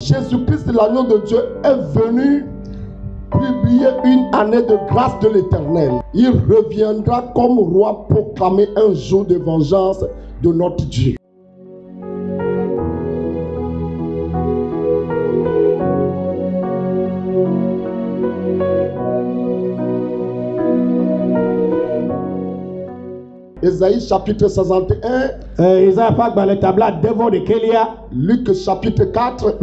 Jésus-Christ, l'agneau de Dieu, est venu publier une année de grâce de l'Éternel. Il reviendra comme roi proclamer un jour de vengeance de notre Dieu. Ésaïe chapitre 61, Luc chapitre 4.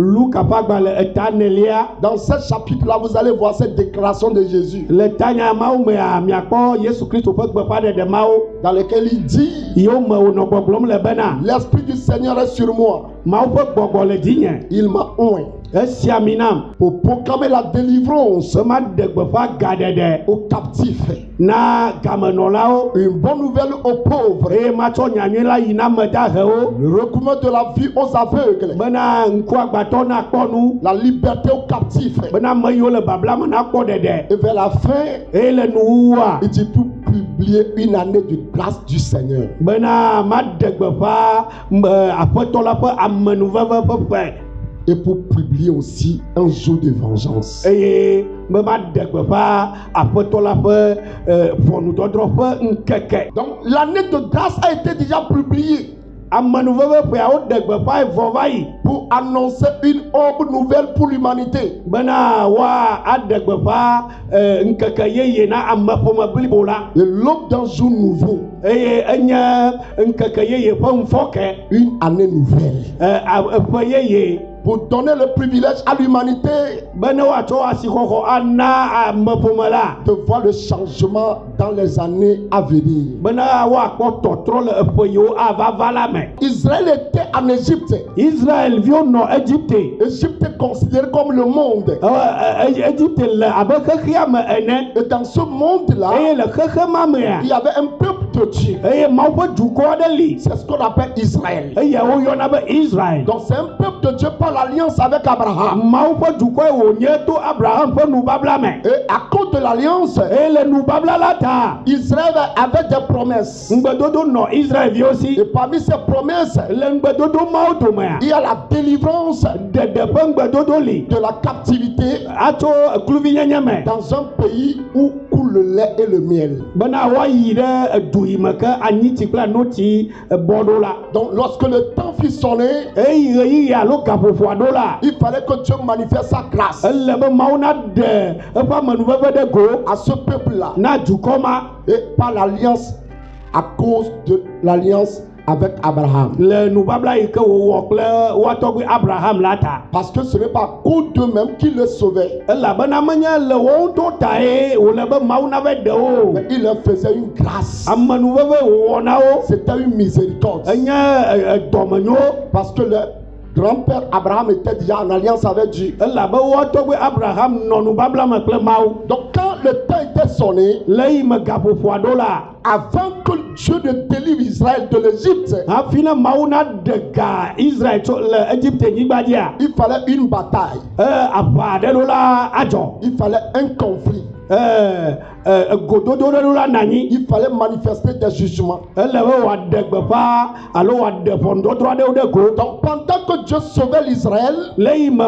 Dans ce chapitre-là, vous allez voir cette déclaration de Jésus, dans lequel il dit: l'Esprit du Seigneur est sur moi. Il m'a oint pour proclamer la délivrance aux captifs, une bonne nouvelle aux pauvres, le recouvrement de la vue aux aveugles, la liberté aux captifs. Et vers la fin, il dit pour publier une année de grâce du Seigneur. Et pour publier aussi un jour de vengeance. Donc l'année de grâce a été déjà publiée pour annoncer une aube nouvelle pour l'humanité. Et l'aube d'un jour nouveau, une année nouvelle, pour donner le privilège à l'humanité de voir le changement dans les années à venir. Israël était en Égypte. Égypte est considérée comme le monde. Et dans ce monde-là, il y avait un peuple de Dieu. C'est ce qu'on appelle Israël. Donc c'est un peuple de Dieu par l'alliance avec Abraham. Et à cause de l'alliance, Israël avait des promesses. Et parmi ces promesses, il y a la délivrance de la captivité dans un pays où coule le lait et le miel. Donc lorsque le temps fut sonné, il fallait que Dieu manifeste sa grâce à ce peuple-là. Et par l'alliance, à cause de l'alliance avec Abraham. Parce que ce n'est pas à cause d'eux-mêmes qui le sauvaient, mais il leur faisait une grâce. C'était une miséricorde. Parce que le grand-père Abraham était déjà en alliance avec Dieu. Donc quand le temps était sonné, avant que Dieu ne délivre Israël de l'Égypte, il fallait une bataille. Il fallait un conflit. Il fallait manifester des jugements. Donc pendant que Dieu sauvait l'Israël, l'Égypte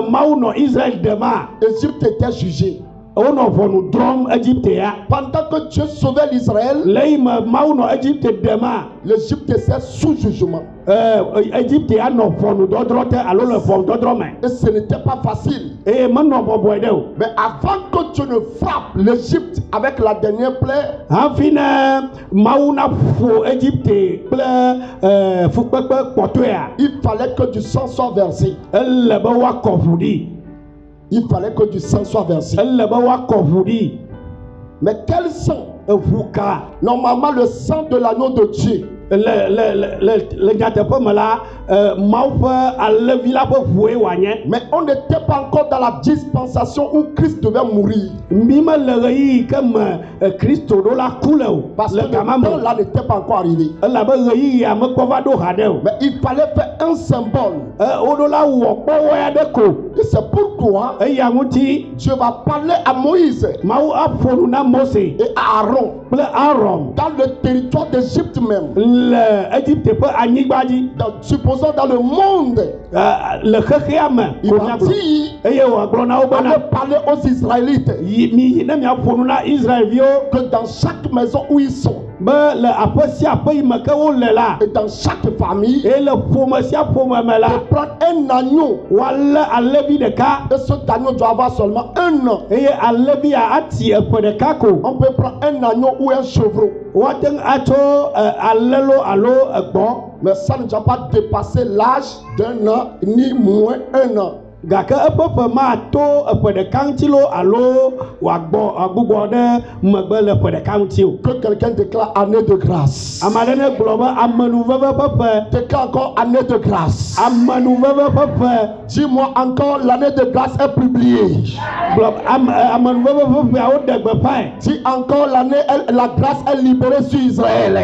était jugée. Pendant que Dieu sauvait l'Israël, l'Égypte était sous jugement. Et ce n'était pas facile. Mais avant que Dieu ne frappe l'Égypte avec la dernière plaie, il fallait que du sang soit versé. Il fallait que du sang soit versé. Mais quel sang? Normalement le sang de l'agneau de Dieu. Mais on n'était pas encore dans la dispensation où Christ devait mourir. Parce que le temps là n'était pas encore arrivé. Mais il fallait faire un symbole. Et c'est pourquoi Dieu va parler à Moïse et à Aaron dans le territoire d'Égypte même. le Égypte ƒe anyigba dzi. Supposons dans le monde. Le xexea me. Il va dire. Eye wòagblɔ na wo bena. On parler aux Israélites. Mi ne miaƒo nu na Israelviwo. Que dans chaque maison où ils sont. Be le aƒe sia aƒe yi me ke wo le la. Et dans chaque famille. Et le ƒome sia ƒome me la. De prendre un agneau. Woalé alẽvi ɖeka. Et cet agneau doit avoir seulement un an. Eye alẽvia ati eƒe ɖeka ko. On peut prendre un agneau ou un chevreau. Woate ŋu atso alélo alo egbɔ. Mais ça ne doit pas dépasser l'âge d'un an ni moins un an. Gake eƒe ƒe mato eƒe ɖeka ŋuti lo alo wòagbugbɔ ɖe megbe le ƒe ɖeka ŋuti o. Que quelqu'un déclare année de grâce. Ame aɖe ne gblɔ be amenuveve ƒe ƒe. Déclare encore année de grâce. Amenuveve ƒe ƒe. Dis-moi encore l'année de grâce est publiée. Gblɔ amenuveve ƒe ƒea woɖe gbeƒãe. Dis encore l'année la grâce est libérée sur Israël.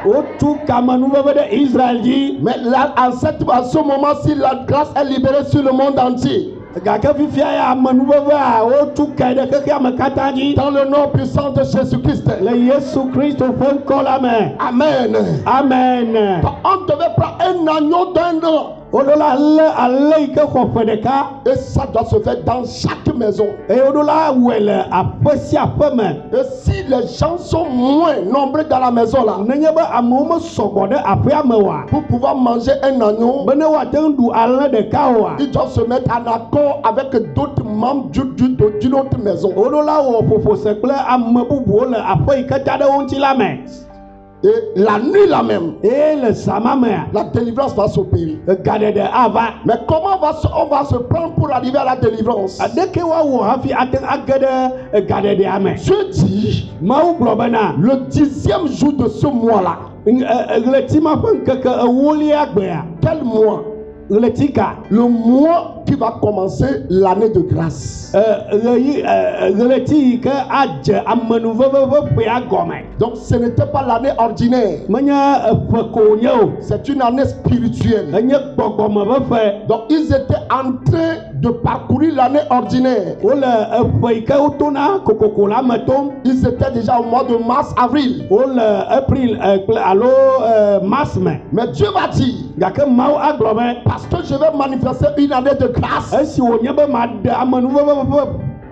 Wotu kamenuveve ɖe Israël dzi. Mais là, à ce moment-ci, la grâce est libérée sur le monde entier. Gake fifia ya amenuvevea wotu kae ɖe xexea me katã dzi. Dans le nom puissant de Jésus-Christ. Le Yesu Kristo ƒe ŋkɔ la me. Amen. Amen. On devait prendre un agneau d'un an. Woɖola lé alé yi ke xɔ ƒe ɖeka. Et ça doit se faire dans chaque maison. Eye woɖola wɔe le aƒe sia aƒe me. Et si les gens sont moins nombreux dans la maison là. Nenye be amewo me sɔgbɔ ɖe aƒea me oa. Pour pouvoir manger un agneau. Be ne woate ŋu ɖu alẽ ɖeka oa. Ils doivent se mettre en accord avec d'autres membres d'une autre maison. Woɖola wɔ ƒoƒose kple ame bubuwo le aƒe yi ke da ɖe wo ŋuti la me. Et la nuit là même. Et le zama mea. La délivrance va s'opérer. Gaɖeɖe ava. Mais comment on va se prendre pour arriver à la délivrance? Adeke woawɔ hafi ate ŋu age ɖe gaɖeɖea me. Je dis. Mawu gblɔ bena. Le 10e jour de ce mois là. Ɣleti ma ƒe ŋkeke ewolia gbea. Quel mois? Ɣleti ka. Le mois qui va commencer l'année de grâce. Ɣleti yi ke adze amenuveve ƒe ƒea gɔme. Donc ce n'était pas l'année ordinaire. Menye eƒe ko wònye o. C'est une année spirituelle. Enye gbɔgbɔme ƒe ƒe. Donc ils étaient en train de parcourir l'année ordinaire. Wole eƒe yi ke wotona kokoko la me tom. Ils étaient déjà au mois de mars, avril. Wole april alo mars me. Mais Dieu va dire. Gake Mawu agblɔ be. Parce que je vais manifester une année de grâce. Esi wònye be maɖe amenuveve ƒe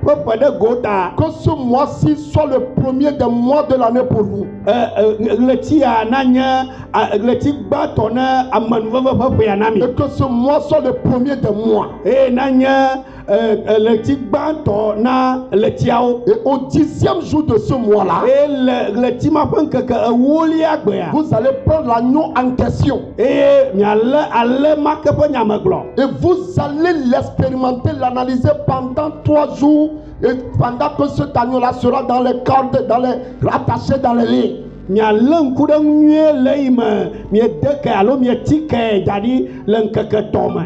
ƒe ɖe gota. Que ce mois-ci soit le premier des mois de l'année pour vous. Ɣleti ya nanye ɣleti gbãtɔ ne amenuveve ƒe ƒea na mi. Et que ce mois soit le premier des mois. Eye nanye ɣleti gbãtɔ na ɣletiawo. Et au 10e jour de ce mois-là. Eye le ɣleti ma ƒe ŋkeke ewolia gbea. Vous allez prendre l'agneau en question. Eye mialé alé ma ke ƒe nyamegblɔ. Et vous allez l'expérimenter, l'analyser pendant 3 jours. Et pendant que cet agneau-là sera dans les cordes, rattaché dans les lignes. Mialé ŋku ɖe nyuie le yi me miede ke alo mieti ke da ɖi le ŋkeke tɔ me.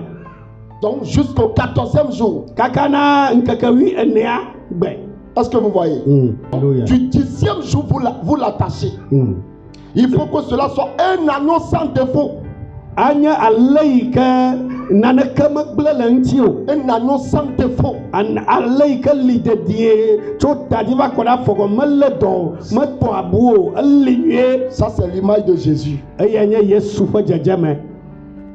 Donc jusqu'au 14e jour. Kaka na ŋkeke 14 gbe. Est-ce que vous voyez? Du 10e jour, vous l'attachez. Il faut que cela soit un agneau sans défaut. Anye alé yi ke naneke megblẽ le ŋuti o. Un agneau sans défaut. Alé yi ke li dedie tso tadi va kɔ ɖe afɔgɔ melé dɔ metɔ abu o eli nyuie. Ça c'est l'image de Jésus. Eya nye Yesu ƒe dzedzeme.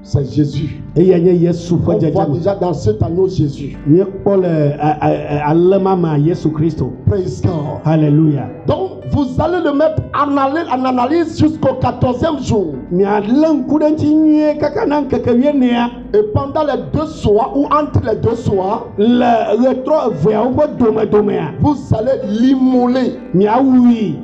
C'est Jésus. Eya nye Yesu ƒe On voit dzedzeme. déjà dans cet agneau Jésus. Míekpɔ le alé ma mea Yesu Kristo. Praise God. Hallelujah. Donc vous allez le mettre en analyse jusqu'au 14e jour. Mialé ŋku ɖe ŋuti nyuie kaka na ŋkeke 14. Et pendant les 2 soirs ou entre les 2 soirs, Le ɣetrɔ eveawo ƒe domedomea. vous allez l'immoler. Miawui.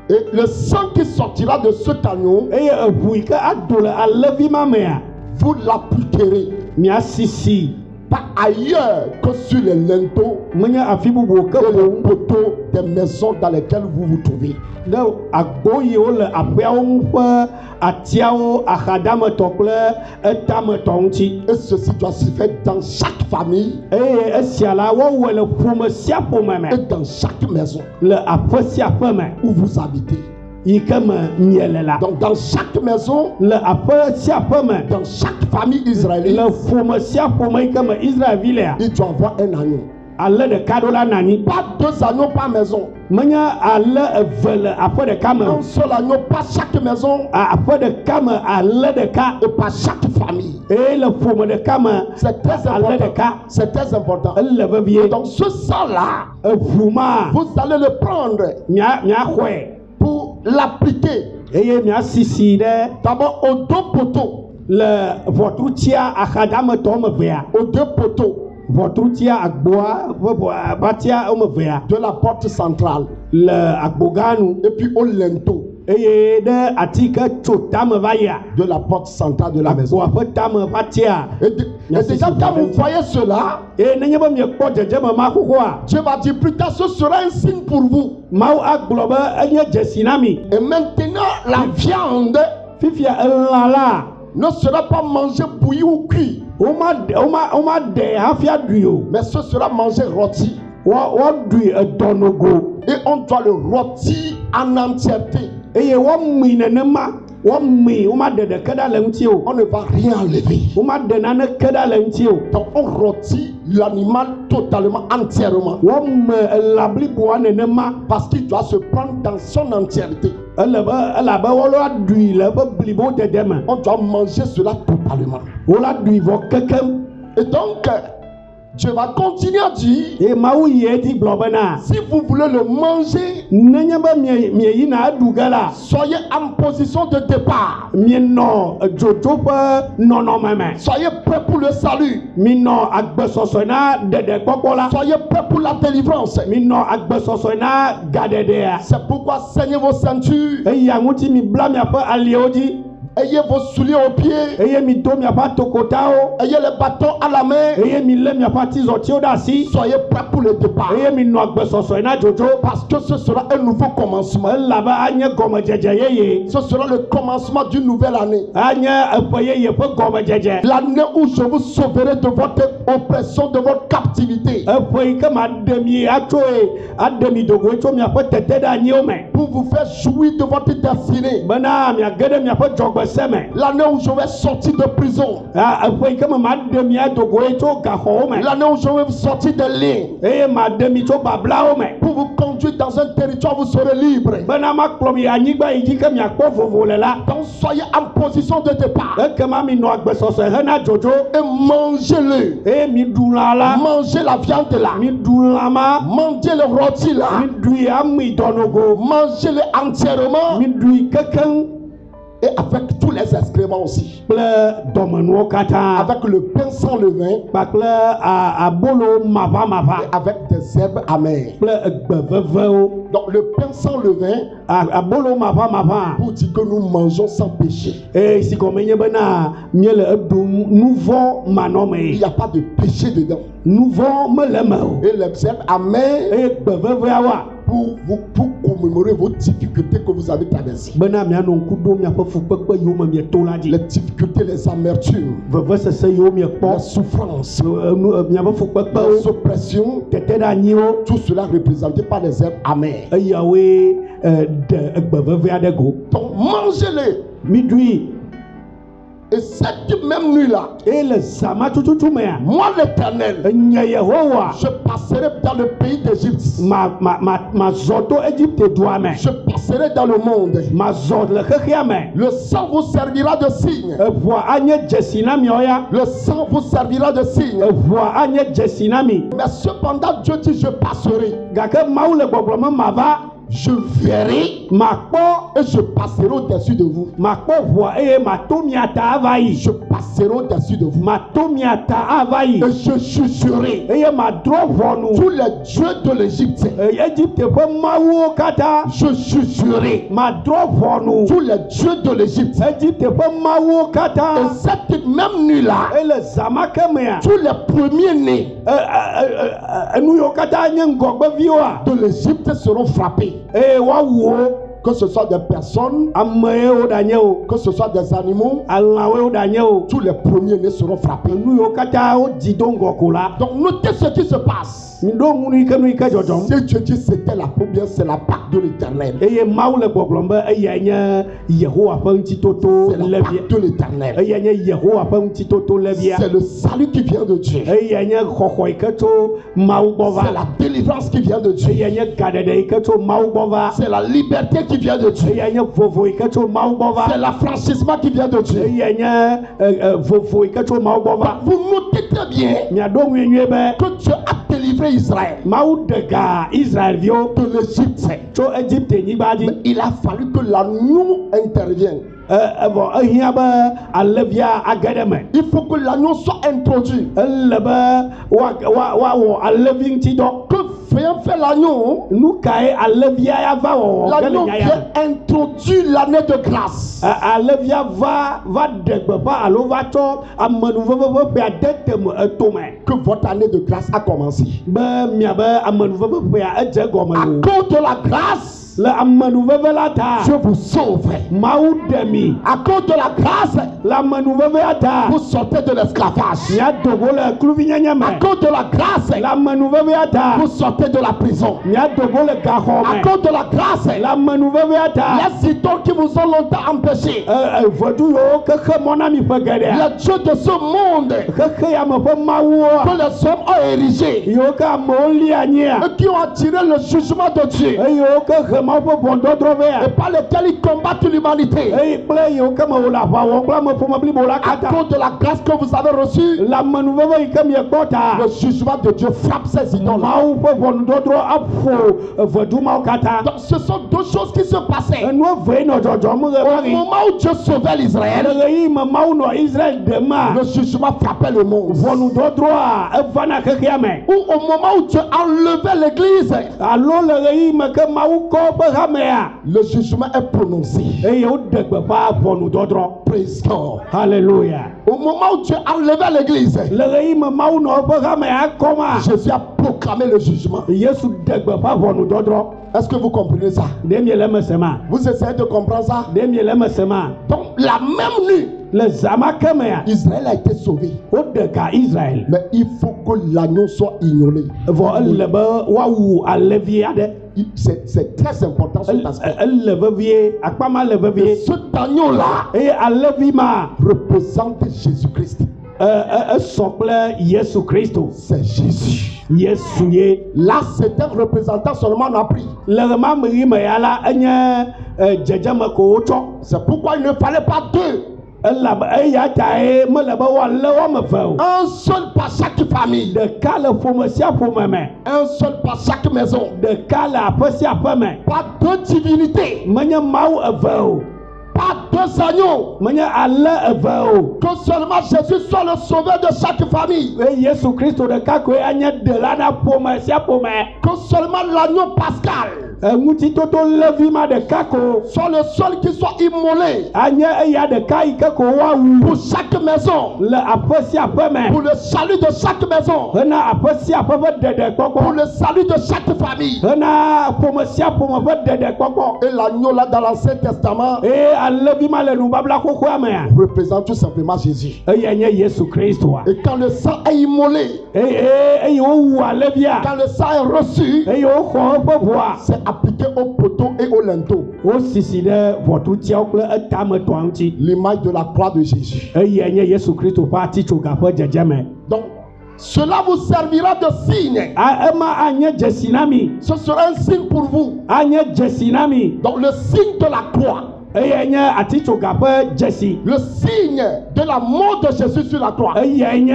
Et le sang qui sortira de cet agneau, Eye eʋu yi ke ado le alévi ma mea. vous l'appliquerez. Miasisi. Pas ailleurs que sur les linteaux Menye afi bubu ke et les boŋ. poteaux des maisons dans lesquelles vous vous trouvez. Ne agbo yiwo le aƒeawo ŋu ƒe atiawo axadametɔ kple etametɔ ŋuti. Et ceci doit se faire dans chaque famille Eye esia la wɔwɔe le ƒome sia ƒome me. et dans chaque maison Le aƒe sia aƒe me. où vous habitez. Yi ke me miele la. Donc dans chaque maison, Le aƒe sia aƒe me. dans chaque famille israélite, Le ƒome sia ƒome yi ke me Israelvi lea. il doit avoir un agneau. Ale ɖeka ɖo la nanyi. Pas 2 agneaux par maison. Menya ale evele aƒe ɖeka me. Un seul agneau, pas chaque maison Aƒe ɖeka me ale ɖeka. et pas chaque famille. Et le ƒome ɖeka me C'est très ale important. ɖeka. C'est très important. Ele vevie. Donc ce sang-là, Eʋu ma vous allez le prendre miaxɔe pour l'appliquer eye miasisi ɖe d'abord aux deux poteaux. le ʋɔtrutia axadametɔ ame evea. Aux deux poteaux Ʋɔtrutia agboa batia ame evea de la porte centrale le agboganu et puis au linteau eye ɖe ati ke tso tame va yia de la porte centrale de la maison. agboa ƒe tame va tia. Et déjà quand vous voyez cela, Eye nenye be miekpɔ dzedzeme ma xoxoa, Dieu va dire plus tard, ce sera un signe pour vous. Mawu agblɔ be enye dzesi na mi. Et maintenant, la viande Fifia elã la ne sera pas mangée bouillie ou cuite, woma ɖe hafi aɖui o. mais ce sera mangé rôti. Woaɖui edɔnogo Et on doit le rôtir en entièreté. eye woamui nenema. Woamui woma ɖe ɖeke ɖa le ŋuti o. On ne va rien enlever. Woma ɖe nane ke ɖa le ŋuti o. Donc on rôtit l'animal totalement, entièrement. Woame elã bliboa nenema. Parce qu'il doit se prendre dans son entièreté. Elabe wolaɖui le eƒe blibo dede me. On doit manger cela totalement. Wolaɖui vɔ kekem. Et donc, Dieu va continuer à dire, Eye Mawu yi edzi gblɔ bena si vous voulez le manger, nenye be mieyina eɖu ge la, soyez en position de départ. mienɔ dzodzo ƒe nɔnɔme me. Soyez prêts pour le salut. Minɔ agbesɔsɔ na ɖeɖekpɔkpɔ la. Soyez prêts pour la délivrance. Minɔ agbesɔsɔ na gaɖeɖea. C'est pourquoi saignez vos ceintures, Eya ŋuti mibla miaƒe aliwo dzi. ayez vos souliers aux pieds, Eye mido miaƒe atokotawo. ayez les bâtons à la main. Eye milé miaƒe atizɔtiwo ɖe asi. Soyez prêts pour le départ. Eye minɔ agbesɔsɔ na dzodzo. Parce que ce sera un nouveau commencement. Elabe anye gɔmedzedze yeye. Ce sera le commencement d'une nouvelle année. Anye eƒe yeye ƒe gɔmedzedze. L'année où je vous sauverai de votre oppression, de votre captivité. Eƒe yi ke maɖe mi atsoe aɖe mi do goe tso miaƒe teteɖeanyiwo me. Pour vous faire jouir de votre destinée. Bena miage ɖe miaƒe dzɔgbese me. L'année où je vais sortir de prison. Eƒe yi ke me maɖe mi ado goe tso gaxɔwo me. L'année où je vais sortir des liens. Eye maɖe mi tso bablawo me. Pour vous conduire dans un territoire où vous serez libre. Bena makplɔ mi anyigba yi dzi ke miakpɔ vovo le la. Donc soyez en position de départ. Ekema minɔ agbesɔsɔ hena dzodzo. Et mangez-le. Eye miɖu lã la. Mangez la viande là. Miɖu lã ma. Mangez le rôti là. Miɖui amui dɔnogo. Mangez-le entièrement. Miɖui kekeŋ. Et avec tous les excréments aussi. Kple dɔmenuwo katã. Avec le pain sans levain. Kpakple abolo mavamava. Et avec des herbes amères. Kple egbe vevewo. Donc le pain sans levain. Abolo mavamava. Pour dire que nous mangeons sans péché. Eye si gɔme nye bena miele eɖum nu vɔ manɔme. Il n'y a pas de péché dedans. Nu vɔ mele eme o. Et les herbes amères. Eye gbe veveawoa. Pour commémorer vos difficultés que vous avez traversées. Bena mianɔ ŋku ɖo miaƒe fukpekpe yiwo me mieto la dzi. Les difficultés, les amertumes. Vevesese yiwo miekpɔ. La souffrance. Miaƒe fukpekpewo. Les oppressions. Teteɖeanyiwo. Tout cela représenté par les herbes amères. Eyawoe de egbe veve aɖe go. Donc mangez-les. Miɖui. Et cette même nuit-là, et le zama tututu mea, moi l'Éternel, nye Yehowa, je passerai dans le pays d'Égypte. Ma zɔ to Égypte dua me. Je passerai dans le monde. Ma zɔ le xexea me. Le sang vous servira de signe. Eʋua anye dzesi na miawo ya. Le sang vous servira de signe. Eʋua anye dzesi na mi. Mais cependant Dieu dit je passerai. Gake Mawu le gbɔgblɔ me mava. Je verrai, makpɔ et je passerai au-dessus de vous. Makpɔ ʋua eye mato mia ta ava yi. Je passerai au-dessus de vous. Mato mia ta ava yi. Et je jugerai eye madrɔ ʋɔnu tous les dieux de l'Égypte. Égypte ƒe mawuwo katã. Je jugerai madrɔ ʋɔnu tous les dieux de l'Égypte. Égypte ƒe mawuwo Et katã. cette même nuit-là, Et le zama ke mea. tous les premiers-nés Nu yiwo katã nye ŋgɔgbeviwoa. de l'Égypte seront frappés. Eye woawu wo. Que ce soit des personnes, Ame yewo ɖanye o. que ce soit des animaux, Alãwo ɖanye o. tous les premiers-nés seront frappés. Nu yiwo katã wodzi do ŋgɔ ko la. Donc notez ce qui se passe. mi do ŋuni ke nu ike dzɔdzɔm. Si Dieu dit c'était la première, c'est la Pâque de l'Éternel. Eye Mawu le gbɔgblɔm be eya nye Yehowa ƒe ŋutitoto C'est la levia. Pâque de l'Éternel. Eya nye Yehowa ƒe ŋutitoto levia. C'est le salut qui vient de Dieu. Eya nye xɔxɔ yi ke tso Mawu gbɔ C'est va. la délivrance qui vient de Dieu. Eya nye gaɖeɖe yi ke tso Mawu gbɔ va. C'est la liberté qui vient de Dieu. Eya nye vovo yi ke tso Mawu gbɔ C'est va. l'affranchissement qui vient de Dieu. Eya nye vovo yi ke tso Mawu gbɔ va. Vous notez très bien Miaɖo ŋui nyuie be que Dieu a délivré Israël Mawu ɖe ga Israelviwo de l'Égypte. tso Egyptenyigba dzi. Mais il a fallu que l'agneau intervienne. Evɔ ehiã be alevia age ɖe me. Il faut que l'agneau soit introduit. Ele be woawɔ alevi ŋuti dɔ. Que vient faire l'agneau? Nu kae alevia ya va wɔwɔ ke le L'agneau nya ya vient introduire l'année de grâce. me. Alevia va ɖe gbeƒã alo va tsɔ amenuveve ƒe ade teme etome. Que votre année de grâce a commencé. Be miabe amenuveve ƒea edze À gɔme o. cause de la grâce, Le amenuveve la ta. Dieu vous sauve. Mawu ɖe mi. À cause de la grâce, Le amenuvevea ta. vous sortez de l'esclavage. Mia dogo le kluvinyenye À me. cause de la grâce, Le amenuvevea ta. vous sortez de la prison. Mia dogo le gaxɔ À me. cause de la grâce, Le amenuvevea ta. les idoles qui vous ont longtemps empêchés, Vodou yiwo ke xe mɔ na mi ƒe geɖea. les dieux de ce monde Xexe ya me ƒe mawuwoa. que les hommes ont érigés Yiwo ke amewo li anyia. et qui ont attiré le jugement de Dieu Eyiwo ke he Mawu ƒe ʋɔnudɔdrɔ̃ et vea. par lesquels ils combattent l'humanité. Eye kple yiwo ke me wòle aʋa wɔm kple ame ƒome blibo la À katã. cause de la grâce que vous avez reçue, Le amenuveve yi ke miekpɔ ta. le jugement de Dieu frappe ces idoles. Mawu ƒe ʋɔnudɔdrɔ̃ aƒo vedu mawo katã. Donc ce sont deux choses qui se passaient. Enu eve nɔ dzɔdzɔm ɣe ma Au ɣi. moment où Dieu sauvait Le l'Israël, ɣeyiɣi me Mawu nɔ Israël ɖema. le jugement frappait le monde. Ʋɔnudɔdrɔ̃a evana xexea me. Ou au moment où Dieu enlevait l'église, Alo le ɣeyiɣi me ke Mawu kɔ eƒe hamea. le jugement est prononcé. Eye woɖe gbeƒã ʋɔnudɔdrɔ̃. Praise God. Hallelujah. Au moment où Dieu enlevait l'église, Le ɣeyiɣi me Mawu nɔ eƒe hamea kɔma. Jésus a proclamé le jugement. Yesu ɖe gbeƒã ʋɔnudɔdrɔ̃. Est-ce que vous comprenez ça? Ɖe miele eme se ma. Vous essayez de comprendre ça? Ɖe miele eme se ma. Donc la même nuit, Le zã ma ke mea. Israël a été sauvé. Woɖe ga Israël. Mais il faut que l'agneau soit ignoré. Vɔ ele be woawu alevi aɖe. C'est très important cet aspect. Ele vevie. Akpama le Et vevie. cet agneau-là Eye alevi ma. représente Jésus-Christ. Esɔ kple Yesu Kristo. C'est Jésus. Yesu ye. Là, c'est un représentant seulement on a pris. Le ɣe ma me ɣi me ya la enye dzedzeme ko wotsɔ. C'est pourquoi il ne fallait pas deux. Eya tae mele be woalé woame eve o. Un seul par chaque famille. Ɖeka le ƒome sia ƒome me. Un seul par chaque maison. Ɖeka le aƒe sia aƒe me. Pas deux divinités. Menye Mawu eve o. Pas deux agneaux. Menye ale eve o. Que seulement Jésus soit le sauveur de chaque famille. Eye Yesu Kristo ɖeka koe anye ɖela na ƒome sia ƒome. Que seulement l'agneau pascal Ŋutitoto levi ma ɖeka ko. soit le seul qui soit immolé Anye eya ɖeka yi ke ko woawu. pour chaque maison. Le aƒe sia aƒe me. Pour le salut de chaque maison. Hena aƒe sia aƒe ƒe ɖeɖe Pour kpɔkpɔ. le salut de chaque famille. Hena ƒome sia ƒome ƒe ɖeɖe kpɔkpɔ. Et l'agneau là dans l'Ancien Testament Eye alevi ma le nubabla xoxoa mea. représente tout simplement Jésus. Eya nye Yesu Kristoa. Et quand le sang est immolé, Eye wowu alevia. quand le sang est reçu, Eye woxɔ eƒe ʋɔa. c'est appliqué au poteau et au linteau. Wosisi ɖe ʋɔtrutiawo kple etametɔa ŋuti. L'image de la croix de Jésus. Eye nye Yesu Kristo ƒe atitsoga ƒe dzedzeme. Donc, cela vous servira de signe. Ema anye dzesi na mi. Ce sera un signe pour vous. Anye dzesi na mi. Donc, le signe de la croix. Eye nye atitsoga ƒe dzesi. Le signe de la mort de Jésus sur la croix. Eye nye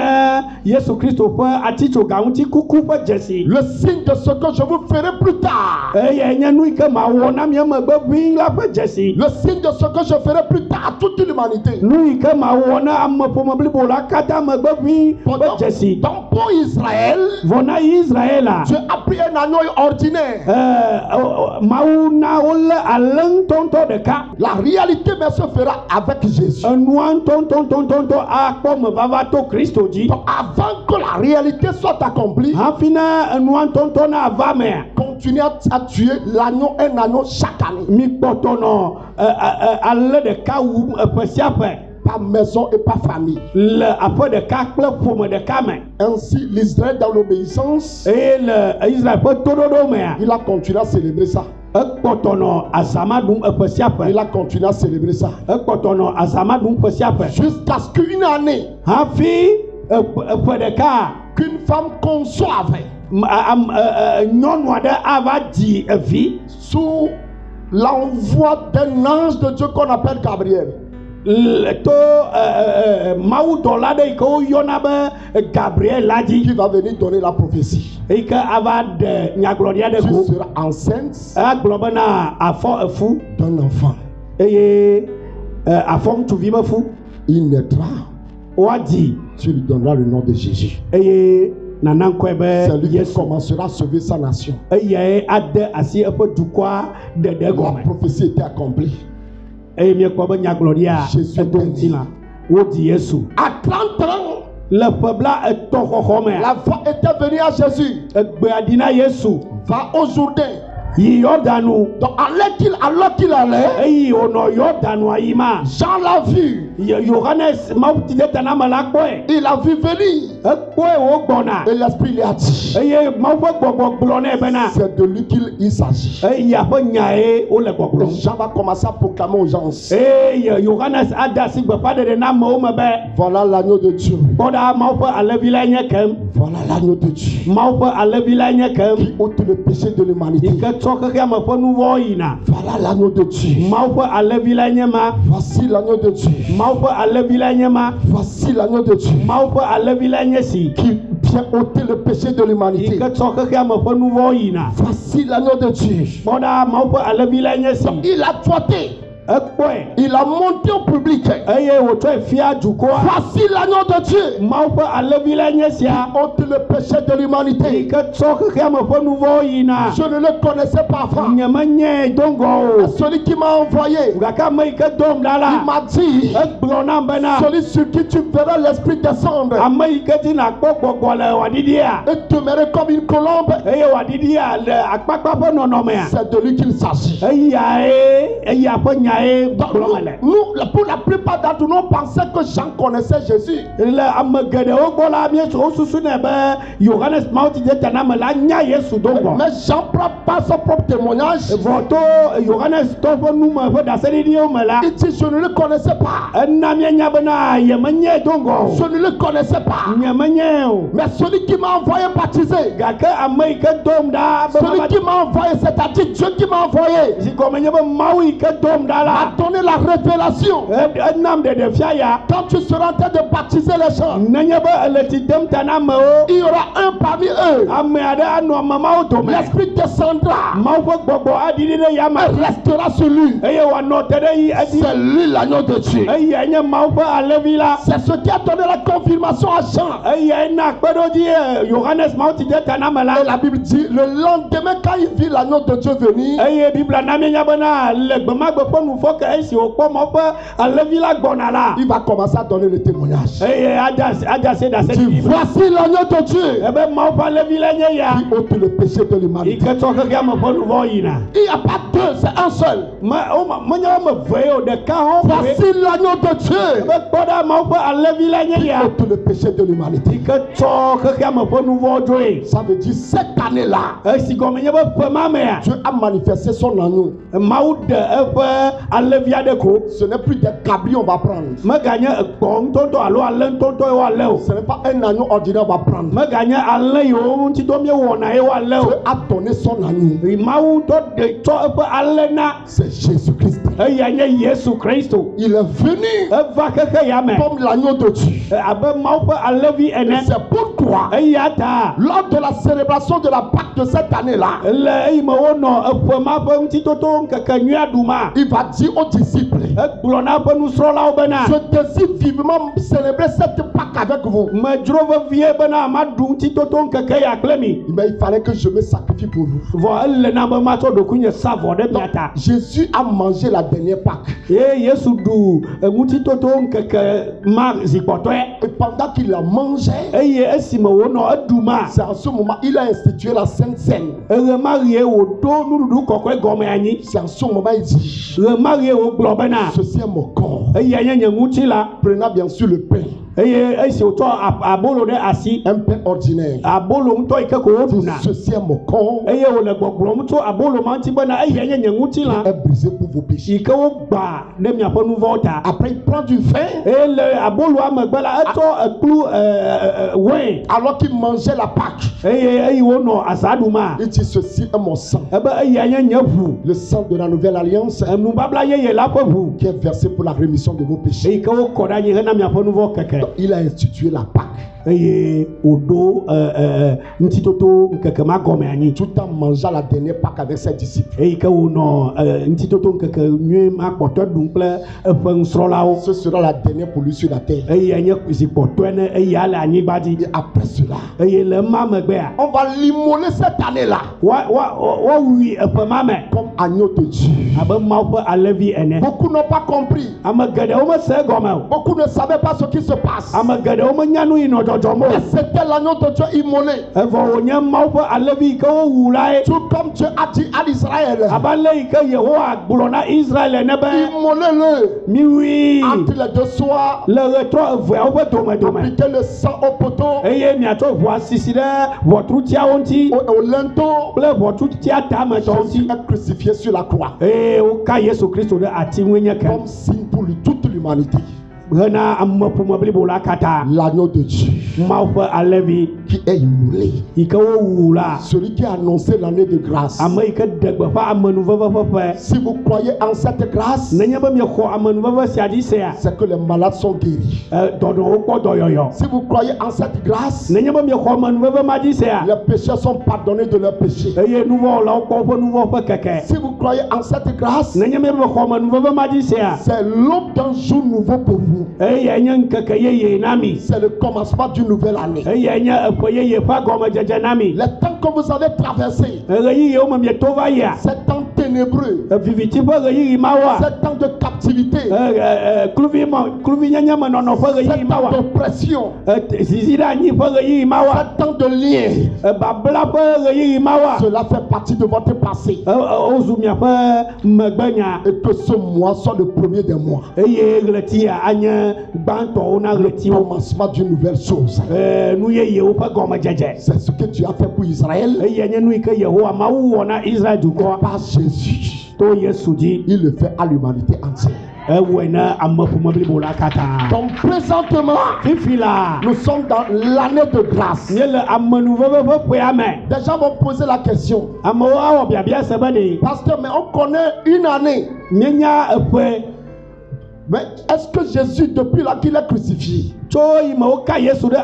Yesu Kristo ƒe atitsoga ŋuti kuku ƒe dzesi. Le signe de ce que je vous ferai plus tard. Eye nye nu yi ke mawɔ na mi emegbe ʋĩi la ƒe dzesi. Le signe de ce que je ferai plus tard à toute l'humanité. Nu yi ke mawɔ na ame ƒome blibo la katã megbe ʋĩi ƒe dzesi. Donc pour Israël, Vɔ na Israɛla. Dieu a pris un agneau ordinaire. Mawu na wolé ale ŋutɔŋutɔ ɖeka. La réalité mais se fera avec Jésus. Enua ŋutɔŋutɔŋutɔŋutɔ akpɔ me vava to Kristo dzi. Donc avant que la réalité soit accomplie, Hafi na enua ŋutɔŋutɔ na va mea. continuez à tuer l'agneau, un agneau chaque année. Mi kpɔtɔ nɔ ale ɖeka wum ƒe sia ƒe. par maison et par famille. le aƒe ɖeka kple ƒome ɖeka me. Ainsi, l'Israël dans l'obéissance, Eye le Israël ƒe toɖoɖo mea, il a continué à célébrer ça. ekpɔtɔ azama ɖum eƒe sia Il ƒe. a continué à célébrer ça. Ekpɔtɔ azama ɖum ƒe sia ƒe. Jusqu'à ce qu'une année, Hafi eƒe ɖeka qu'une femme conçoive nyɔnu aɖe ava dzi vi sous l'envoi d'un ange de Dieu qu'on appelle Gabriel. to mawudɔla ɖe yi ke woyɔna be Gabriel la Qui dzi, va venir donner la prophétie. yi ke ava ɖe nyagblɔɖia ɖe Tu go. seras enceinte Agblɔ bena afɔ efu d'un enfant. eye afɔ ŋutsuvi be fu. Il naîtra. Woadzi Tu lui donneras le nom de Jésus. eye nana ŋkɔe C'est lui be qui Yesu. commencera à sauver sa nation. Eyae ade asi eƒe dukɔa ɖeɖe La gɔme. prophétie était accomplie. Eye miekpɔ be nyagblɔɖia Jésus edo ŋuti la. Wodzi Yesu. À 30 ans, Le ƒe blaetɔ̃ xɔxɔ mea, la voix était venue à Jésus. egbea ɖi na Yesu. Va au Jourdain. Yi Yɔdanu. Donc, alors qu'il allait, Eyi wònɔ Yɔdanua yi ma. Jean l'a vu. Yohanes Mawutidetaname la kpɔe. Il a vu venir. Ekpɔe wogbɔna. Et l'Esprit lui a dit, Eye Mawu ƒe gbɔgbɔ gblɔ nɛ bena c'est de lui qu'il s'agit. eya ƒe nyae wole Et gbɔgblɔm. Jean va commencer à proclamer aux gens, Eye Yohanes ade asi gbeƒãɖeɖe na amewo me be voilà l'agneau de Dieu. kpɔɖa Mawu ƒe alẽvi lae nye kem. Voilà l'agneau de Dieu. Mawu ƒe alẽvi lae nye kem. Qui ôte le péché de l'humanité. Yi ke tsɔ xexea me ƒe nu vɔwo yina. Voilà l'agneau de Dieu. Mawu ƒe alẽvi lae nye ma. Voici l'agneau de Dieu. Mawu ƒe alẽvi lae nye ma. Voici l'agneau de Dieu. Mawu ƒe alẽvi lae nye si. Qui vient ôter le péché de Yi l'humanité. ke tsɔ xexea me ƒe nu vɔwo yina. Voici l'agneau de Dieu. Kpɔɖa Mawu ƒe alẽvi lae nye si. Il a trotté. Ekpɔe Il a monté au public. eye wòtsɔe fia dukɔa. Voici l'agneau de Dieu. Mawu ƒe alẽvi lae nye sia. Ôte le péché de Yi l'humanité. ke tsɔ xexea me ƒe nu vɔwo yina. Je ne le connaissais pas avant. Nyemenyae do ŋgɔ o. Celui qui m'a envoyé, Gake ame yi ke dom ɖa il la. m'a dit, Egblɔ nam bena celui sur qui tu verras l'esprit descendre ame yi ke dzi nakpɔ gbɔgbɔ le wòaɖiɖia. et demeurer comme une colombe, Eye wòaɖiɖia le akpakpa ƒe nɔnɔmea. c'est de lui qu'il s'agit. Eya ƒe nyae Donc, gblɔm le. pour la plupart d'entre nous, on pensait que Jean connaissait Jésus. Le ame geɖewo gbɔ la wosusu nɛ be Yohanes Mawutidetaname la nya Yesu do ŋgɔ. Mais Jean prend pas son propre témoignage. Vɔ to Yohanes tɔ ƒe nu me ƒe ɖaseɖiɖiwo me la. Il dit, je ne le connaissais pas. Ena mienya bena yemenyae do ŋgɔ Je o. ne le connaissais pas. Nyemenyae o. Mais celui qui m'a envoyé baptiser, Gake ame yi ke dom ɖa be celui qui m'a envoyé, c'est-à-dire Dieu qui m'a envoyé, si gɔme nye be Mawu yi ke dom ɖa a la. donné la révélation. Enam ɖeɖefia ya. Quand tu seras en train de baptiser les gens, Nenye be ele tsi dem ta na amewo. il y aura un parmi eux. Ame aɖe anɔ amemawo dome. L'esprit descendra Mawu ƒe gbɔgbɔ aɖiɖi ɖe yame. et restera sur lui. Eye wòanɔ te ɖe yi edzi. C'est lui l'agneau de Dieu. Eyae nye Mawu ƒe alẽvi la. C'est ce qui a donné la confirmation à Jean. Eyae na kpeɖodzi Yohanes Mawutidetaname la. Et la Bible dit, le lendemain, quand il vit l'agneau de Dieu venir, Eye Biblia na mienya bena le gbemagbe ƒe nufɔ ke esi wòkpɔ Mawu ƒe alẽvi la gbɔna la. il va commencer à donner le témoignage. Eye adze ɖase Dit, voici l'agneau de Dieu ebe Mawu ƒe alẽvi la nye ya. qui ôte le péché de Yi l'humanité. ke tsɔ xexea me ƒe nu vɔ yina. Il n'y a pas deux, c'est un seul. Menye wɔme eve ye o, ɖeka hã woe. Voici l'agneau de Dieu Ebe kpɔ ɖa Mawu ƒe alẽvi la nye qui ya. ôte le péché de l'humanité. Yi ke tsɔ xexea me ƒe nu vɔ dzoe. Ça veut dire cette année-là, Esi gɔme nye be ƒe ma mea. Dieu a manifesté son agneau. Mawu ɖe eƒe alẽvia ɖe ko. Ce n'est plus des cabris on va prendre. Meganye gbɔ̃ ŋutɔtɔ alo alẽ ŋutɔtɔ ye woalé o. Ce n'est pas un agneau ordinaire on va prendre. Meganye alẽ yiwo ŋuti dɔ míewɔna ye woalé Dieu o. a donné son agneau. Mawu ŋutɔ ɖe tsɔ eƒe alẽ na. C'est Jésus-Christ. Eya nye Yesu Kristo. Il est venu Eva xexe ya me. comme l'agneau de Dieu. Abe Mawu ƒe alẽvi Et ene. c'est pourquoi, Eya ta. lors de la célébration de la Pâque de cette année-là, Le eyime wonɔ eƒe ma ƒe ŋutitoto ŋkekenyuia ɖu ma. il va dire aux disciples, Egblɔ na eƒe nusrɔ̃lawo bena. je désire vivement célébrer cette Pâque avec vous. Medzro vevie bena maɖu ŋutitoto ŋkeke ya kple mi. Mais il fallait que je me sacrifie pour vous. Vɔ ele na be matsɔ ɖokuinye sa vɔ ɖe mia ta. Jésus a mangé la la dernière Pâque. Ye Yesu du ŋutitoto ŋkeke ma zikpɔtɔe. Et pendant qu'il la mangeait, Eye esime wonɔ eduma. c'est en ce moment il a institué la Sainte Seine. Ɣe ma ɣie wòɖo nuɖuɖu kɔkɔe gɔme anyi. C'est en ce moment il dit, Ɣe ma ɣie wògblɔ bena. ceci est mon corps. Eya nye nye ŋuti la. Prenez bien sûr le pain, Eye esi wòtsɔ abolo ɖe asi. un pain ordinaire. Abolo ŋutɔ yi ke ko woɖuna. Ceci est mon corps, Eye wòle gbɔgblɔm tso abolo ma ŋuti bena eya nye nye ŋuti la. est brisé pour vos péchés. Yi ke wogba ɖe miaƒe nu vɔwo ta. Après il prend du vin, Eye le aboloa megbe la etsɔ ekplu wɛn. alors qu'il mangeait la Pâque. Eye wonɔ aza ɖuma. Il dit, ceci est mon sang, Ebe eya nye nye ʋu. le sang de la nouvelle alliance Nubabla yeye la ƒe ʋu. qui est versé pour la rémission de vos péchés. Eyi ke wokɔ ɖe anyi hena miaƒe nu vɔ keke. Donc, il a institué la Pâque Eye wòɖo ŋutitoto ŋkeke ma gɔme anyi. tout en mangeant la dernière Pâque avec ses disciples. Eyi ke wònɔ ŋutitoto ŋkeke nyui ma kpɔtɔe ɖum kple eƒe nusrɔ̃lawo. Ce sera la dernière pour lui sur la terre. Eye nye zikpɔtɔe ne eya le anyigba dzi. Et après cela, Eye le ma megbea. on va l'immoler cette année-là Woawui eƒe ma me comme agneau de Dieu. abe Mawu ƒe alẽvi ene. Beaucoup n'ont pas compris. Ame geɖewo mese egɔme o. Beaucoup ne savaient pas ce qui se passe. Ame geɖewo menya nu yi nɔ dzɔdzɔm o. Et c'était l'agneau de Dieu immolé. Evɔ wònye Mawu ƒe alẽvi yi ke wowu lae. Tout comme Dieu a dit à Israël. Abe ale yi ke Yehowa gblɔ na Israel ene be Immolez-le miwui entre les deux soirs. le ɣetrɔ eveawo ƒe domedome. Appliquez le sang au poteau, Eye miatsɔ ʋua sisi ɖe ʋɔtrutiawo ŋuti au linteau. kple ʋɔtrutia tametɔ Jésus ŋuti. est crucifié sur la croix. Eye woka Yesu Kristo ɖe ati ŋue nye ke. Comme signe pour toute l'humanité. Hena ameƒome blibo la katã. L'agneau de Dieu Mawu ƒe alẽvi qui est immolé. yi ke wowu la. Celui qui a annoncé l'année de grâce. Ame yi ke ɖe gbeƒã amenuveve ƒe ƒe. Si vous croyez en cette grâce, Nenye be miexɔ amenuveve sia dzi sea, c'est que les malades sont guéris. dɔnɔwo kpɔ dɔyɔyɔ. Si vous croyez en cette grâce, Nenye be miexɔ amenuveve ma dzi sea, les pécheurs sont pardonnés de leurs péchés. eye nuvɔwɔlawo kpɔ woƒe nuvɔ ƒe keke. Si vous croyez en cette grâce, Nenye be miexɔ amenuveve ma dzi sea, c'est l'aube d'un jour nouveau pour vous. eye nye ŋkeke yeye na mi. C'est le commencement d'une nouvelle année. Eye nye eƒe yeye ƒe agɔmedzedze na mi. Les temps que vous avez traversés, Ɣeyiɣiwo me mieto va yia. ces temps ténébreux, Viviti ƒe ɣeyiɣi ma wa. ces temps de captivité, Kluvinyenye me nɔnɔ ƒe ces ɣeyiɣi ma temps wa. d'oppression, Zizi ɖe anyi ƒe ɣeyiɣi ma wa. ces temps de lien, Babla ƒe ɣeyiɣi ma wa. cela fait partie de votre passé. Wozu miaƒe megbenya. Et que ce mois soit le premier des mois. Eye ɣleti ya anye gbãtɔwo na Le ɣletiwo. commencement d'une nouvelle chose. Nu yeyewo ƒe gɔmedzedze. C'est ce que Dieu a fait pour Israël. Eye nye nu yi ke Yehowa Mawu wɔ na Israel dukɔ. Par Jésus, To Yesu dzi. il le fait à l'humanité entière. Ewɔe na ameƒome blibo la katã. Donc présentement, Fifi la. nous sommes dans l'année de grâce. Míele amenuveve ƒe ƒea me. Des gens vont poser la question. Amewo awɔ biabia se be ɖe. Pasteur, mais on connaît une année. Míenya eƒe. Mais est-ce que Jésus, depuis là qu'il est crucifié, Tso yi me woka Yesu ɖe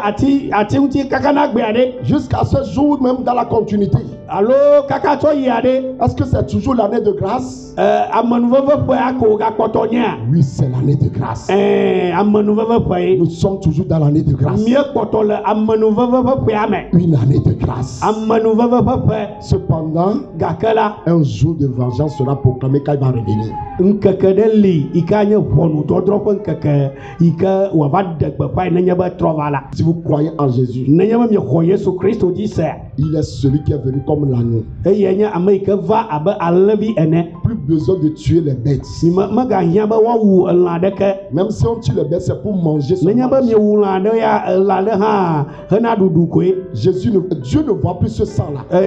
ati ŋuti kaka na gbea ɖe. jusqu'à ce jour, même dans la continuité, Alo kaka tsɔ yia ɖe. est-ce que c'est toujours l'année de grâce? Amenuveve ƒea ko gakpɔtɔ nyea. Oui, c'est l'année de grâce. Amenuveve ƒe. Nous sommes toujours dans l'année de grâce. Míekpɔtɔ le amenuveve ƒe ƒea me. Une année de grâce. Amenuveve ƒe ƒe. Cependant, Gake la. un jour de vengeance sera proclamé quand il va revenir. Ŋkeke ɖe li yi ke anye ʋɔnudɔdrɔ̃ ƒe ŋkeke yi ke wòava ɖe gbeƒã yi nenye be trɔ va la. Si vous croyez en Jésus, Nenye be miexɔ Yesu Kristo dzi sea. il est celui qui est venu comme l'agneau. Eye nye ame yi ke va abe alẽvi ene. Plus besoin de tuer les bêtes. Mi megahiã be woawu elã aɖeke. Même si on tue les bêtes, c'est pour manger Nenye seulement. be miewu lã aɖe ya elã aɖe hã hena ɖuɖu koe. Dieu ne voit plus ce sang-là.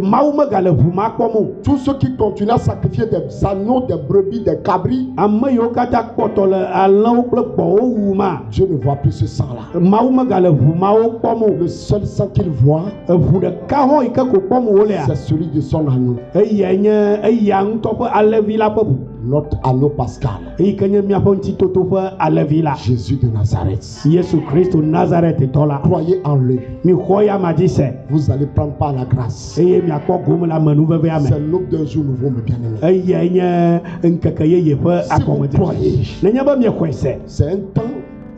Mawu megale ʋu ma kpɔm o. Tous ceux qui continuent à sacrifier des agneaux, des brebis, des cabris, Ame yiwo katã kpɔtɔ le alẽwo kple gbɔ̃wo wu ma. Dieu ne voit plus ce sang-là. Mawu megale ʋu mawo kpɔm o. Le seul sang qu'il voit, Eʋu ɖeka hɔ̃ yi ke ko kpɔm wolea. c'est celui de son agneau, Eya nye eya ŋutɔ ƒe alẽvi la ƒe ʋu. notre agneau pascal, Eyi ke nye míaƒe ŋutitoto ƒe alẽvi la. Jésus de Nazareth. Yesu Kristo Nazaretitɔ la. Croyez en lui, Mixɔ ya ma dzi se. vous allez prendre part à la grâce. Eye miakpɔ gome le amenuvevea me. C'est l'aube d'un jour nouveau, mes bien-aimés. Eya nye ŋkeke yeye ƒe Si vous akɔmedze. croyez, Nenye be miexɔe se. c'est un temps,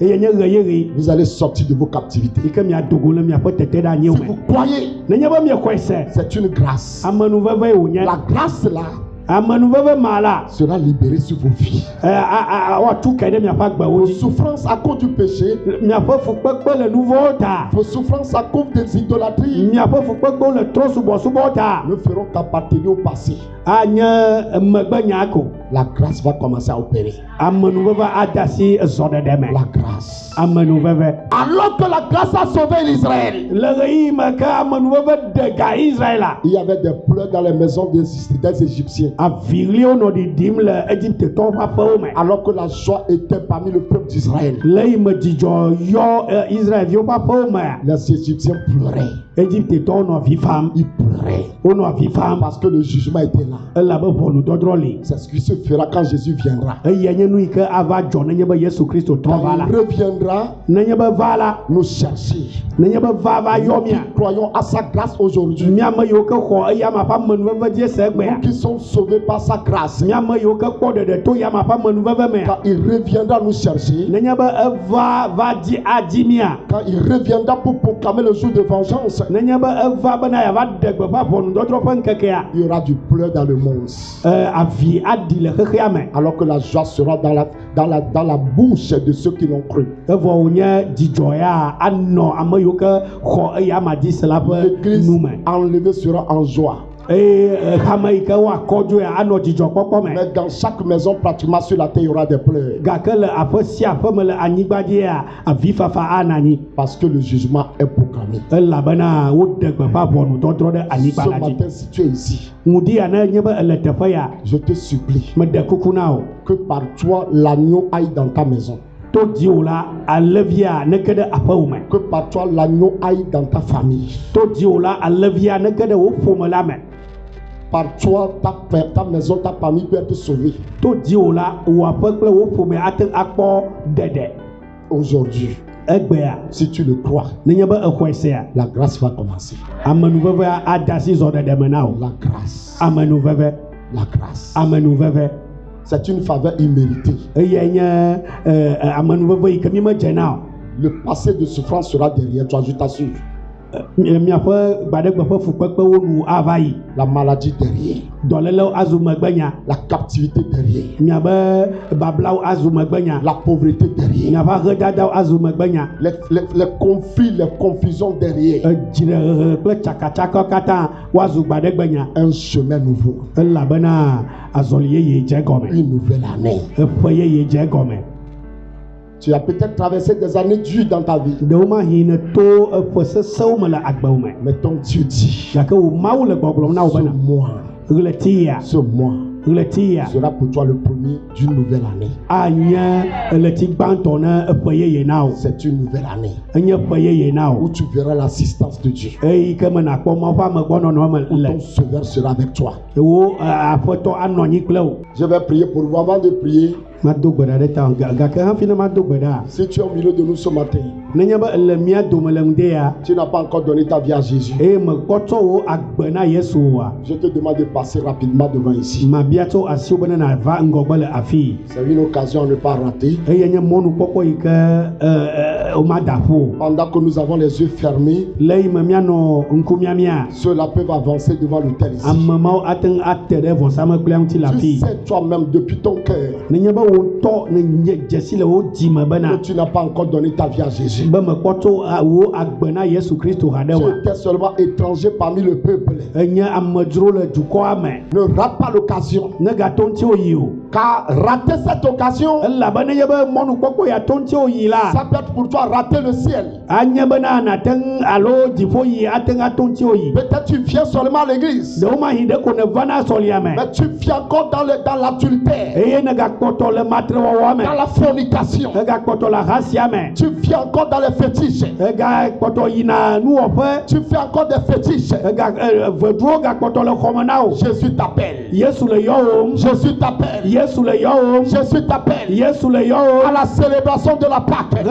Eye nye ɣeyiɣi vous allez sortir de vos captivités. yi ke miadogo le miaƒe teteɖeanyiwo Si me. vous croyez, Nenye be miexɔe se. c'est une grâce. Amenuveve wònye. La grâce là, sera libéré sur vos vies. Vos souffrances à cause du péché, vos souffrances à cause des idolâtries ne feront qu'appartenir au passé. La grâce va commencer à opérer. La grâce. Alors que la grâce a sauvé l'Israël, il y avait des pleurs dans les maisons des Égyptiens. Alors que la joie était parmi le peuple d'Israël, les Égyptiens pleuraient. Ils pleuraient parce que le jugement était là. C'est ce qui se fera quand Jésus viendra. Quand il reviendra nous chercher. Nous qui croyons à sa grâce aujourd'hui, nous qui sommes sauvés par sa grâce, quand il reviendra nous chercher, quand il reviendra pour proclamer le jour de vengeance, il y aura du pleur dans le monde. Alors que la joie sera dans la bouche de ceux qui l'ont cru. L'église enlevée sera en joie. Mais dans chaque maison pratiquement sur la terre il y aura des pleurs. Parce que le jugement est proclamé. Ce matin si tu es ici, je te supplie que par toi l'agneau aille dans ta maison. Que par toi l'agneau aille dans ta famille. Par toi, ta maison, ta famille peut être sauvée. Aujourd'hui, si tu le crois, la grâce va commencer. La grâce. La grâce. C'est une faveur imméritée. Le passé de souffrance sera derrière toi, je t'assure. La maladie derrière, la captivité derrière, la pauvreté derrière, les conflits, les confusions derrière, un chemin nouveau, une nouvelle année. Tu as peut-être traversé des années dures dans ta vie. Mais ton Dieu dit, ce mois sera pour toi le premier d'une nouvelle année. C'est une nouvelle année où tu verras l'assistance de Dieu. Ton sauveur sera avec toi. Je vais prier pour vous. Avant de prier, si tu es au milieu de nous ce matin, tu n'as pas encore donné ta vie à Jésus, je te demande de passer rapidement devant ici. C'est une occasion à ne pas rater. Pendant que nous avons les yeux fermés, ceux-là peuvent avancer devant l'autel ici. Tu sais toi-même depuis ton cœur que tu n'as pas encore donné ta vie à Jésus. Tu étais seulement étranger parmi le peuple. Ne rate pas l'occasion, car rater cette occasion, ça peut être pour toi rater le ciel. Peut-être tu viens seulement à l'église, mais tu viens encore dans l'adultère, dans la fornication. Tu viens encore dans les fétiches. Tu fais encore des fétiches. Jésus t'appelle. Jésus t'appelle. Jésus t'appelle à la célébration de la Pâque. Il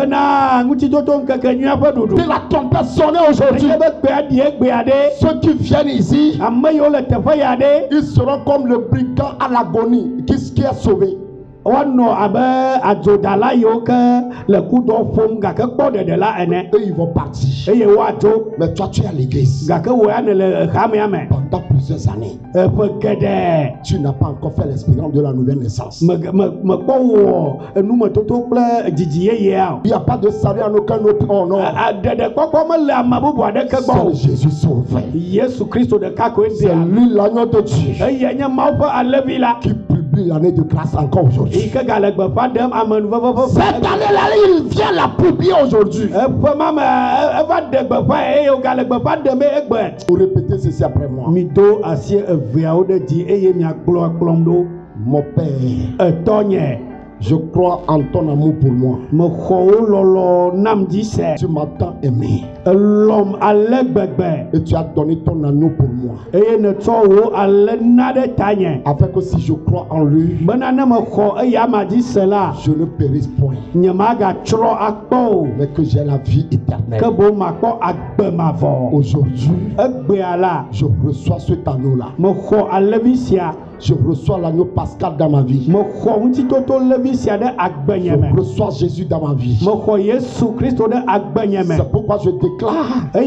a tombé sonné aujourd'hui. Ceux qui viennent ici, ils seront comme le brigand à l'agonie qui est sauvé. Eux ils vont partir, mais toi tu es à l'église pendant plusieurs années. Tu n'as pas encore fait l'expérience de la nouvelle naissance. Il n'y a pas de salut en aucun autre nom. C'est Jésus sauveur. C'est lui l'agneau de Dieu qui publie l'année de grâce encore aujourd'hui. Cette année-là, il vient la publier aujourd'hui. Vous répétez ceci après moi. Mon Père, je crois en ton amour pour moi. Tu m'as tant aimé. Et tu as donné ton agneau pour moi. Afin que si je crois en lui, je ne périsse point, mais que j'ai la vie éternelle. Aujourd'hui, je reçois cet agneau-là. Je reçois l'agneau pascal dans ma vie. Je reçois Jésus dans ma vie. C'est pourquoi je déclare, je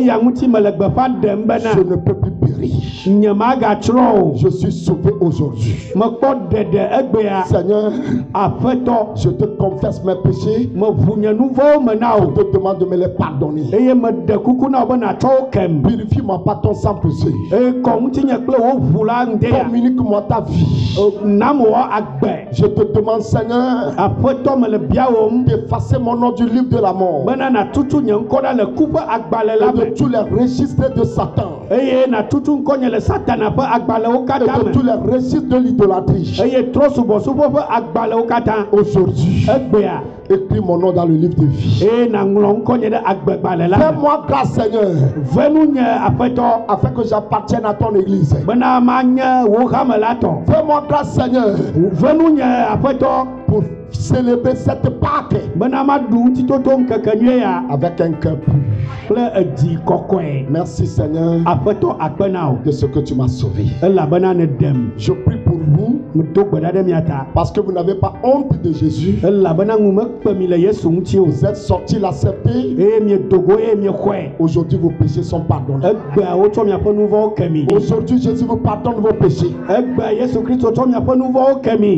ne peux plus périr. Je suis sauvé aujourd'hui. Seigneur, je te confesse mes péchés. Je te demande de me les pardonner. Purifie-moi par ton sang précieux. Communique-moi ta vie. Je te demande, Seigneur, d'effacer mon nom du livre de la mort et de tous les registres de Satan et de tous les registres de l'idolâtrie. Aujourd'hui, écris mon nom dans le livre de vie. Fais-moi grâce, Seigneur, afin que j'appartienne à ton église. Fais-moi grâce, Seigneur, pour célébrer cette Pâque avec un cœur pur. Merci, Seigneur, de ce que tu m'as sauvé. Je prie pour vous parce que vous n'avez pas honte de Jésus. Vous êtes sortis l'accepter. Aujourd'hui, vos péchés sont pardonnés. Aujourd'hui, Jésus vous pardonne vos péchés.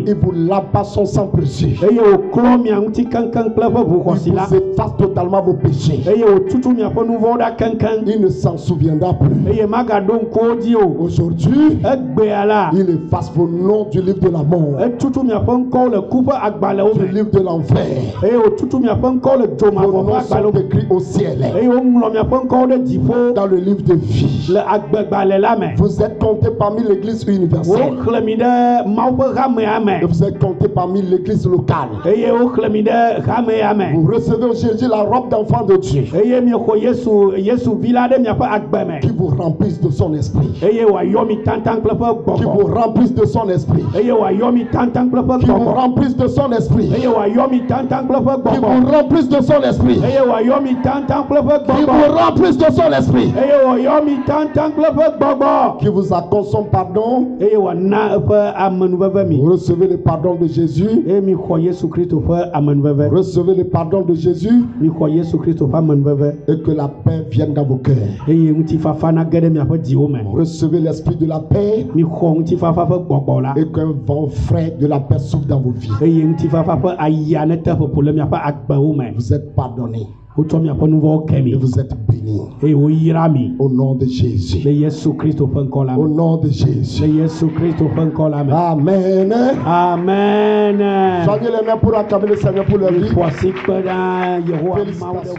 Il vous lave par son sang précieux. Il vous efface totalement vos péchés. Il ne s'en souviendra plus. Aujourd'hui, il efface vos noms du livre de la mort, du livre de l'enfer. Vos noms sont écrits au ciel, dans le livre de vie. Vous êtes comptés parmi l'église universelle. Vous êtes comptés parmi l'église locale. Vous recevez aujourd'hui la robe d'enfant de Dieu qui vous remplisse de son esprit. Qui vous remplisse de son esprit. Qui vous remplisse de son esprit. Qui vous remplisse de son esprit. Qui vous remplisse de son esprit. Qui vous accorde son pardon. Vous recevez le pardon de Jésus. Recevez le pardon de Jésus. Et que la paix vienne dans vos cœurs. Recevez l'esprit de la paix. Et qu'un vent frais de la paix souffle dans vos vies. Vous êtes pardonnés. Et vous êtes bénis. Au nom de Jésus. Au nom de Jésus. Amen. Amen. Soignez les mains pour acclamer le Seigneur pour leur vie. Félicitations.